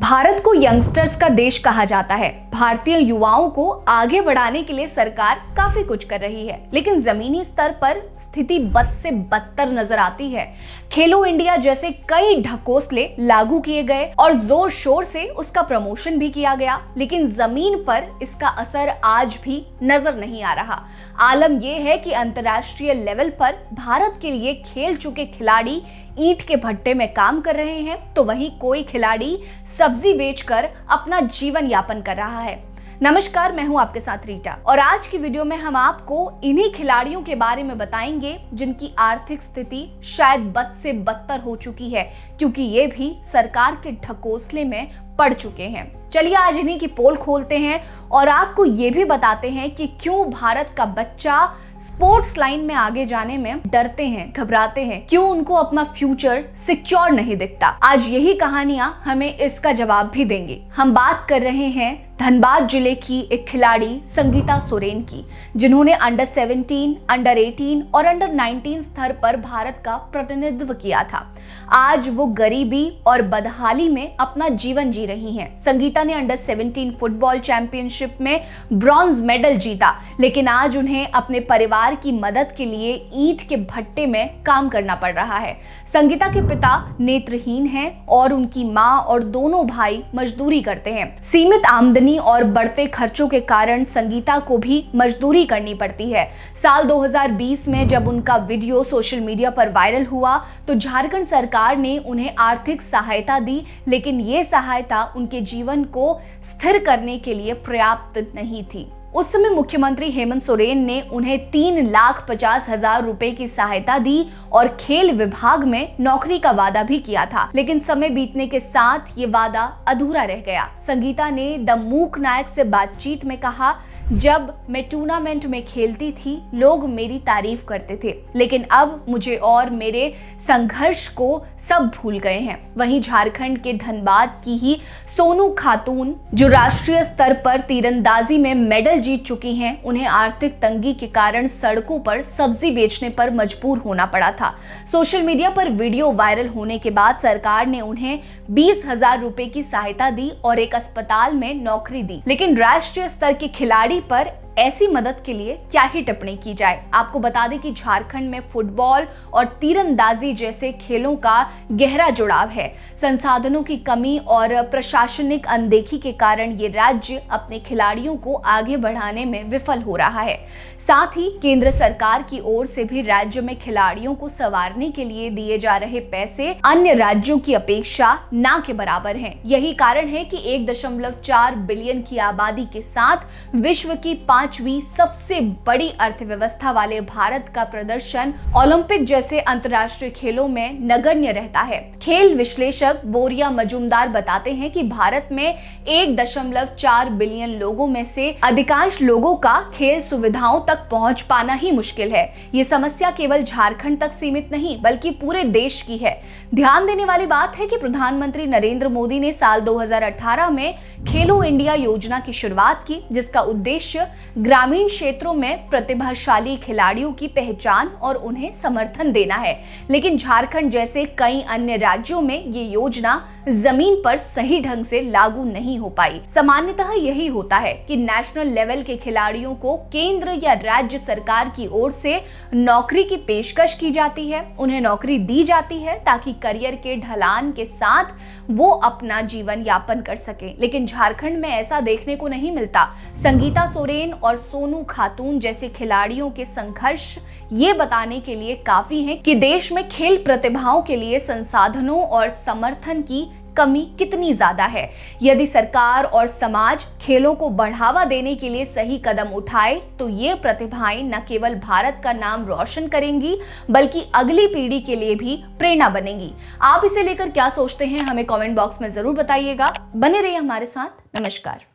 भारत को यंगस्टर्स का देश कहा जाता है। भारतीय युवाओं को आगे बढ़ाने के लिए सरकार काफी कुछ कर रही है, लेकिन जमीनी स्तर पर स्थिति बद से बदतर नजर आती है। खेलो इंडिया जैसे कई ढकोसले लागू किए गए और जोर शोर से उसका प्रमोशन भी किया गया, लेकिन जमीन पर इसका असर आज भी नजर नहीं आ रहा। आलम यह है कि अंतर्राष्ट्रीय लेवल पर भारत के लिए खेल चुके खिलाड़ी ईंट के भट्टे में काम कर रहे हैं, तो वहीं कोई खिलाड़ी सब्जी बेचकर अपना जीवन यापन कर रहा है। नमस्कार, मैं हूं आपके साथ रीटा और आज की वीडियो में हम आपको इन्हीं खिलाड़ियों के बारे में बताएंगे जिनकी आर्थिक स्थिति शायद बद से बदतर हो चुकी है, क्योंकि ये भी सरकार के ढकोसले में पड़ चुके हैं। चलिए आज इन्हीं की पोल खोलते हैं और आपको ये भी बताते हैं कि क्यों भारत का बच्चा स्पोर्ट्स लाइन में आगे जाने में डरते हैं, घबराते हैं, क्यों उनको अपना फ्यूचर सिक्योर नहीं दिखता। आज यही कहानियां हमें इसका जवाब भी देंगी। हम बात कर रहे हैं धनबाद जिले की एक खिलाड़ी संगीता सोरेन की, जिन्होंने अंडर 17, अंडर 18 और अंडर 19 स्तर पर भारत का प्रतिनिधित्व किया था। आज वो गरीबी और बदहाली में अपना जीवन जी रही हैं। संगीता ने अंडर 17 फुटबॉल चैंपियनशिप में ब्रॉन्ज मेडल जीता, लेकिन आज उन्हें अपने परिवार की मदद के लिए ईंट के भट्टे में काम करना पड़ रहा है। संगीता के पिता नेत्रहीन हैं और उनकी मां और दोनों भाई मजदूरी करते हैं। सीमित आमदनी और बढ़ते खर्चों के कारण संगीता को भी मजदूरी करनी पड़ती है। साल 2020 में जब उनका वीडियो सोशल मीडिया पर वायरल हुआ तो झारखंड सरकार ने उन्हें आर्थिक सहायता दी, लेकिन ये सहायता उनके जीवन को स्थिर करने के लिए पर्याप्त नहीं थी। उस समय मुख्यमंत्री हेमंत सोरेन ने उन्हें 3,50,000 रुपए की सहायता दी और खेल विभाग में नौकरी का वादा भी किया था, लेकिन समय बीतने के साथ ये वादा अधूरा रह गया। संगीता ने द मूक नायक से बातचीत में कहा, जब मैं टूर्नामेंट में खेलती थी लोग मेरी तारीफ करते थे, लेकिन अब मुझे और मेरे संघर्ष को सब भूल गए हैं। वहीं झारखंड के धनबाद की ही सोनू खातून, जो राष्ट्रीय स्तर पर तीरंदाजी में मेडल जीत चुकी हैं, उन्हें आर्थिक तंगी के कारण सड़कों पर सब्जी बेचने पर मजबूर होना पड़ा था। सोशल मीडिया पर वीडियो वायरल होने के बाद सरकार ने उन्हें 20,000 रुपए की सहायता दी और एक अस्पताल में नौकरी दी, लेकिन राष्ट्रीय स्तर के खिलाड़ी पर ऐसी मदद के लिए क्या ही टिप्पणी की जाए। आपको बता दें कि झारखंड में फुटबॉल और तीरंदाजी जैसे खेलों का गहरा जुड़ाव है। संसाधनों की कमी और प्रशासनिक अनदेखी के कारण ये राज्य अपने खिलाड़ियों को आगे बढ़ाने में विफल हो रहा है। साथ ही केंद्र सरकार की ओर से भी राज्य में खिलाड़ियों को संवारने के लिए दिए जा रहे पैसे अन्य राज्यों की अपेक्षा ना के बराबर हैं। यही कारण है कि 1.4 बिलियन की आबादी के साथ विश्व की 5वीं सबसे बड़ी अर्थव्यवस्था वाले भारत का प्रदर्शन ओलंपिक जैसे अंतर्राष्ट्रीय खेलों में नगण्य रहता है। खेल विश्लेषक बोरिया मजूमदार बताते हैं कि भारत में 1.4 बिलियन लोगों में से अधिकांश लोगों का खेल सुविधाओं तक पहुंच पाना ही मुश्किल है। ये समस्या केवल झारखंड तक सीमित नहीं बल्कि पूरे देश की है। ध्यान देने वाली बात है कि प्रधानमंत्री नरेंद्र मोदी ने साल 2018 में खेलो इंडिया योजना की शुरुआत की, जिसका उद्देश्य ग्रामीण क्षेत्रों में प्रतिभाशाली खिलाड़ियों की पहचान और उन्हें समर्थन देना है, लेकिन झारखंड जैसे कई अन्य राज्यों में ये योजना जमीन पर सही ढंग से लागू नहीं हो पाई। सामान्यतः यही होता है कि नेशनल लेवल के खिलाड़ियों को केंद्र या राज्य सरकार की ओर से नौकरी की पेशकश की जाती है, उन्हें नौकरी दी जाती है ताकि करियर के ढलान के साथ वो अपना जीवन यापन कर सके, लेकिन झारखंड में ऐसा देखने को नहीं मिलता। संगीता सोरेन और सोनू खातून जैसे खिलाड़ियों के संघर्ष ये बताने के लिए काफी है कि देश में खेल प्रतिभाओं के लिए संसाधनों और समर्थन की कमी कितनी ज्यादा है। यदि सरकार और समाज खेलों को बढ़ावा देने के लिए सही कदम उठाए तो ये प्रतिभाएं न केवल भारत का नाम रोशन करेंगी बल्कि अगली पीढ़ी के लिए भी प्रेरणा बनेंगी। आप इसे लेकर क्या सोचते हैं, हमें कमेंट बॉक्स में जरूर बताइएगा। बने रहिए हमारे साथ। नमस्कार।